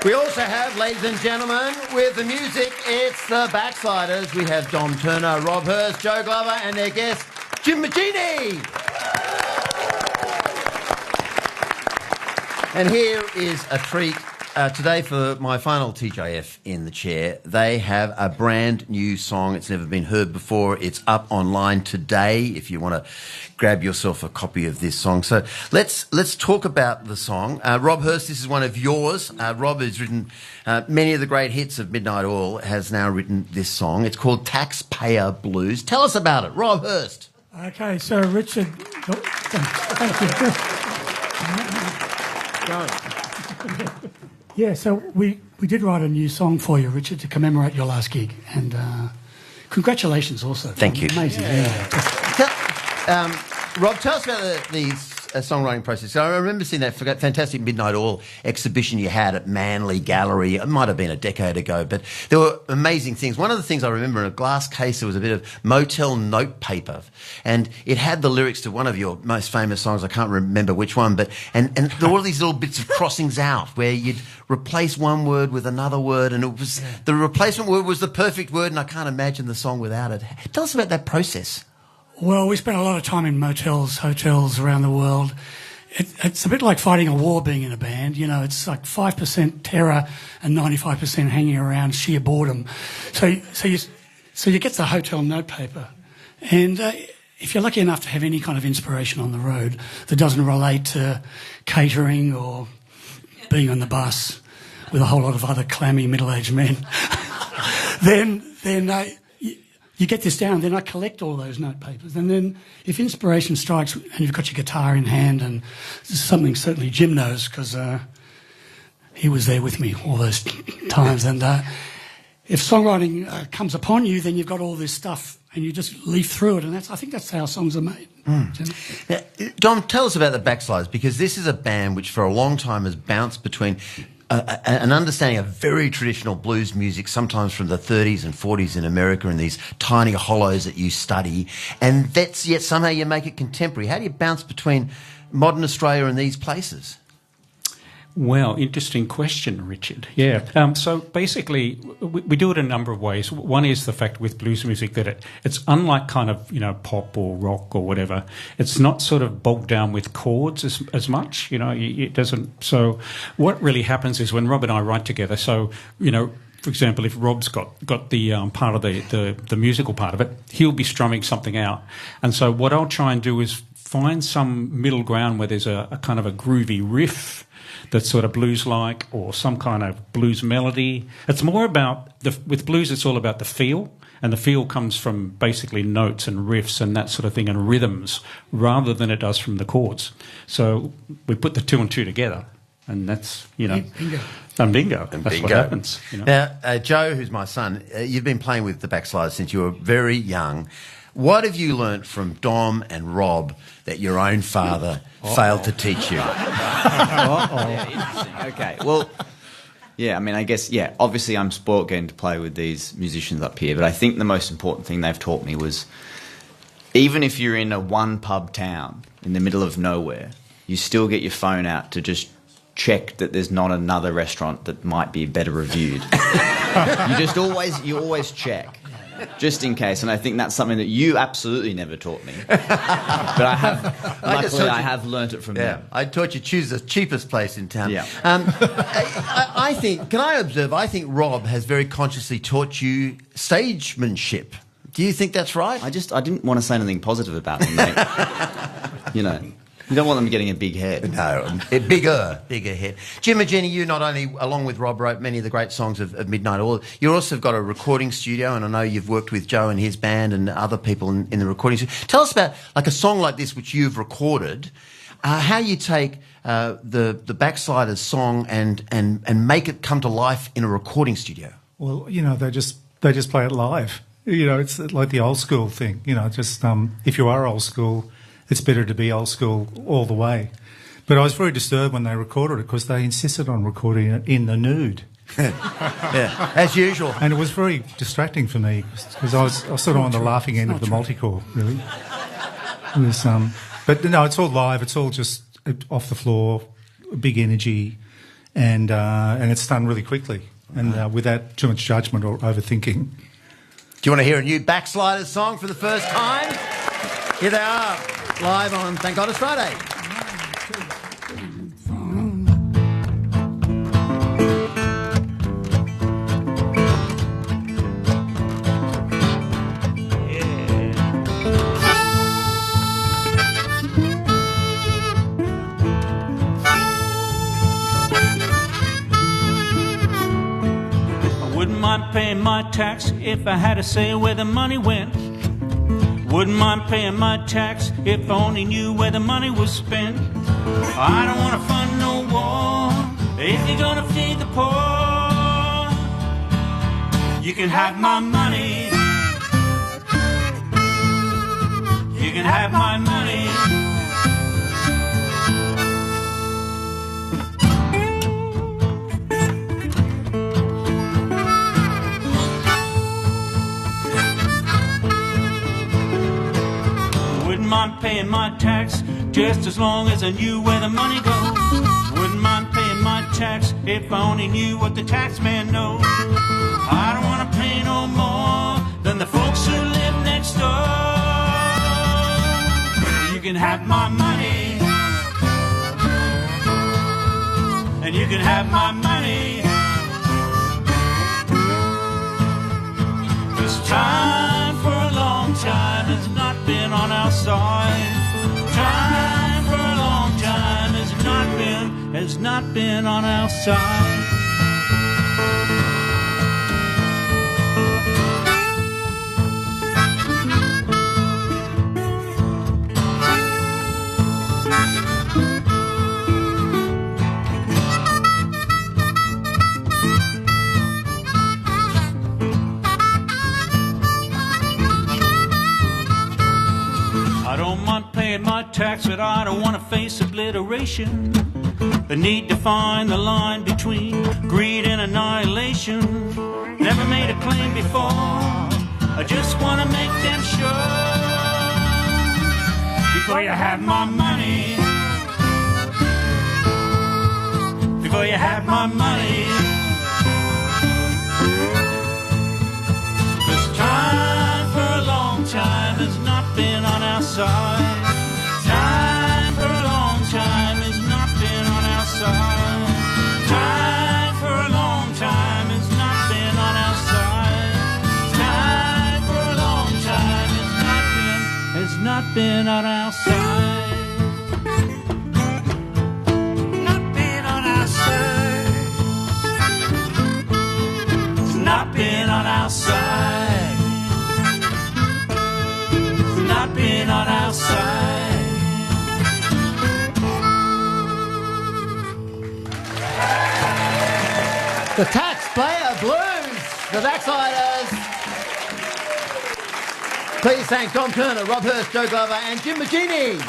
We also have, ladies and gentlemen, with the music, it's the Backsliders. We have Dom Turner, Rob Hurst, Joe Glover, and their guest, Jim Magini. And here is a treat today for my final TGIF in the chair. They have a brand new song. It's never been heard before. It's up online today if you want to grab yourself a copy of this song. So let's talk about the song. Rob Hurst, this is one of yours. Rob has written many of the great hits of Midnight Oil, has now written this song. It's called Taxpayer Blues. Tell us about it, Rob Hurst. Okay, so Richard, thank you. Yeah, so we did write a new song for you, Richard, to commemorate your last gig, and congratulations also. Thank you. Amazing. Rob, tell us about the songwriting process. I remember seeing that fantastic Midnight Oil exhibition you had at Manly Gallery. It might have been a decade ago, but there were amazing things. One of the things I remember, in a glass case, there was a bit of motel note paper, and it had the lyrics to one of your most famous songs. I can't remember which one, but and there were all these little bits of crossings out where you'd replace one word with another word, and it was the replacement word was the perfect word, and I can't imagine the song without it. Tell us about that process. Well, we spent a lot of time in motels, hotels around the world. It's a bit like fighting a war being in a band. You know, it's like 5% terror and 95% hanging around sheer boredom. So you get the hotel notepaper, and if you're lucky enough to have any kind of inspiration on the road that doesn't relate to catering or being on the bus with a whole lot of other clammy middle-aged men, then you get this down, then I collect all those notepapers. And then if inspiration strikes and you've got your guitar in hand, and this is something certainly Jim knows because he was there with me all those times. And if songwriting comes upon you, then you've got all this stuff and you just leaf through it. And I think that's how songs are made. Now, Dom, tell us about the Backsliders, because this is a band which for a long time has bounced between an understanding of very traditional blues music, sometimes from the 30s and 40s in America, in these tiny hollows that you study, and that's yet somehow you make it contemporary. How do you bounce between modern Australia and these places? Well, interesting question, Richard. Yeah. So basically, we do it a number of ways. One is the fact with blues music that it's unlike kind of, pop or rock or whatever. It's not sort of bogged down with chords as much. It doesn't. So what really happens is when Rob and I write together, so, for example, if Rob's got the part of the musical part of it, he'll be strumming something out. And so what I'll try and do is find some middle ground where there's a kind of a groovy riff that's sort of blues-like, or some kind of blues melody. It's more about, with blues, it's all about the feel, and the feel comes from basically notes and riffs and that sort of thing, and rhythms, rather than it does from the chords. So we put the two and two together, and that's, bingo. And bingo. That's bingo. What happens. Now, Joe, who's my son, you've been playing with the Backsliders since you were very young. What have you learnt from Dom and Rob that your own father failed to teach you? Yeah, interesting. Okay, well, I guess, obviously I'm spoilt getting to play with these musicians up here, but I think the most important thing they've taught me was, even if you're in a one-pub town in the middle of nowhere, you still get your phone out to just check that there's not another restaurant that might be better reviewed. You always check. Just in case, and I think that's something that you absolutely never taught me. But I have learnt it from them. I taught you choose the cheapest place in town. Yeah. I think Rob has very consciously taught you stagemanship. Do you think that's right? I didn't want to say anything positive about them, mate. You don't want them getting a big head. No, a bigger head. Jim and Jenny, you not only, along with Rob, wrote many of the great songs of Midnight Oil, you also have got a recording studio, and I know you've worked with Joe and his band and other people in the recording studio. Tell us about like a song like this which you've recorded, how you take the Backsliders song and make it come to life in a recording studio. Well, they just play it live. It's like the old school thing. If you are old school, it's better to be old school all the way. But I was very disturbed when they recorded it because they insisted on recording it in the nude. Yeah, as usual. And it was very distracting for me because I was sort of on the laughing end of the multi-core, really. It was, but no, it's all live. It's all just off the floor, big energy. and it's done really quickly and without too much judgment or overthinking. Do you want to hear a new Backsliders song for the first time? Here they are, live on Thank God It's Friday. Wouldn't mind paying my tax if I had to say where the money went. Wouldn't mind paying my tax if I only knew where the money was spent. I don't want to fund no war if you're gonna feed the poor. You can have my money. You can have my money. Wouldn't mind paying my tax just as long as I knew where the money goes. Wouldn't mind paying my tax if I only knew what the tax man knows. I don't want to pay no more than the folks who live next door. You can have my money, and you can have my money. This time for a long time has not been on our side. Time for a long time has not been on our side. I don't mind paying my tax, but I don't want to face obliteration. The need to find the line between greed and annihilation. Never made a claim before, I just want to make them sure. Before you have my money, before you have my money. This time for a long time has not been on our side. Time for a long time has not been on our side. Time for a long time has not been on our side. Time for a long time has not been on our side. Not been on our side. It's not been on our side. Not been on our side. The Taxpayer Blues, the Backsliders. Please thank Tom Kerner, Rob Hurst, Joe Glover and Jim Magini.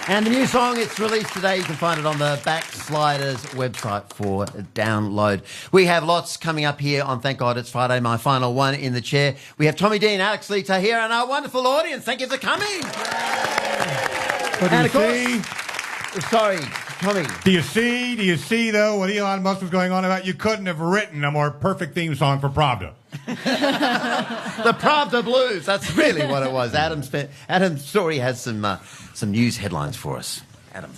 And the new song, it's released today. You can find it on the Backsliders website for download. We have lots coming up here on Thank God It's Friday, my final one in the chair. We have Tommy Dean, Alex Lee here, and our wonderful audience. Thank you for coming. What do And you of course, see? sorry, Tommy. Do you see, though, what Elon Musk was going on about? You couldn't have written a more perfect theme song for Pravda. The Pravda Blues. That's really what it was. Adam Story has some news headlines for us. Adam.